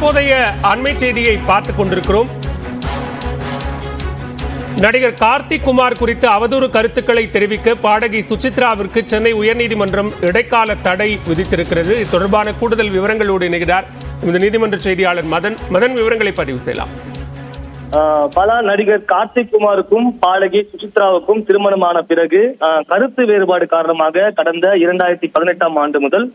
தற்போதைய அண்மை செய்தியை பார்த்துக் கொண்டிருக்கிறோம். நடிகர் கார்த்திக் குமார் குறித்து அவதூறு கருத்துக்களை தெரிவிக்க பாடகி சுசித்ராவிற்கு சென்னை உயர்நீதிமன்றம் இடைக்கால தடை விதித்திருக்கிறது. இது தொடர்பான கூடுதல் விவரங்களோடு இணைகிறார் இந்த நீதிமன்ற செய்தியாளர் மதன். விவரங்களை பதிவு செய்யலாம். பல நடிகர் கார்த்திக் குமாருக்கும் பாடகி சுசித்ராவுக்கும் திருமணமான பிறகு கருத்து வேறுபாடு காரணமாக கடந்த 2018ஆம் ஆண்டு முதல்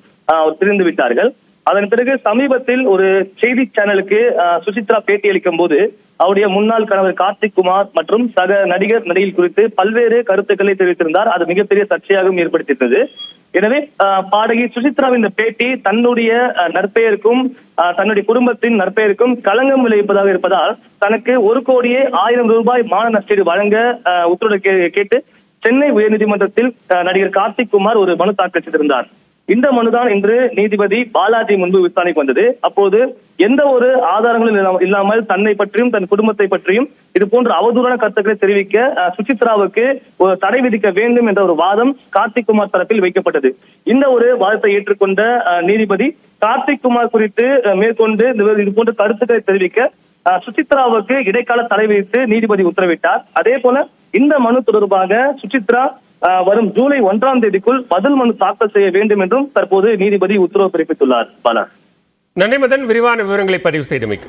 பிரிந்து விட்டார்கள். அதன் பிறகு சமீபத்தில் ஒரு செய்தி சேனலுக்கு சுசித்ரா பேட்டி அளிக்கும் போது அவருடைய முன்னாள் கணவர் கார்த்திக் குமார் மற்றும் சக நடிகர் நடிகை குறித்து பல்வேறு கருத்துக்களை தெரிவித்திருந்தார். அது மிகப்பெரிய சர்ச்சையாகவும் ஏற்படுத்தியிருந்தது. எனவே பாடகி சுசித்ராவின் இந்த பேட்டி தன்னுடைய நற்பெயருக்கும் தன்னுடைய குடும்பத்தின் நற்பெயருக்கும் களங்கம் விளைவிப்பதாக இருப்பதால் தனக்கு 1,00,00,000 ரூபாய் மான நஷ்டீடு வழங்க உத்தரவு கேட்டு சென்னை உயர்நீதிமன்றத்தில் நடிகர் கார்த்திக் குமார் ஒரு மனு தாக்கல் செய்திருந்தார். இந்த மனுதான் இன்று நீதிபதி பாலாஜி முன்பு விசாரணைக்கு வந்தது. அப்போது எந்த ஒரு ஆதாரங்களும் இல்லாமல் தன்னை பற்றியும் தன் குடும்பத்தை பற்றியும் இது போன்ற அவதூறான கருத்துக்களை தெரிவிக்க சுசித்ராவுக்கு ஒரு தடை விதிக்க வேண்டும் என்ற ஒரு வாதம் கார்த்திக் குமார் தரப்பில் வைக்கப்பட்டது. இந்த ஒரு வாதத்தை ஏற்றுக்கொண்ட நீதிபதி கார்த்திக் குமார் குறித்து மேற்கொண்டு இது போன்ற கருத்துக்களை தெரிவிக்க சுசித்ராவுக்கு இடைக்கால தடை விதித்து நீதிபதி உத்தரவிட்டார். அதே போல இந்த மனு தொடர்பாக சுசித்ரா வரும் ஜூலை 1ஆம் தேதிக்குள் பதில் மனு தாக்கல் செய்ய வேண்டும் என்றும் தற்போது நீதிபதி உத்தரவு பிறப்பித்துள்ளார். பாலா, நன்றி மதன், விரிவான விவரங்களை பதிவு செய்தமைக்கு.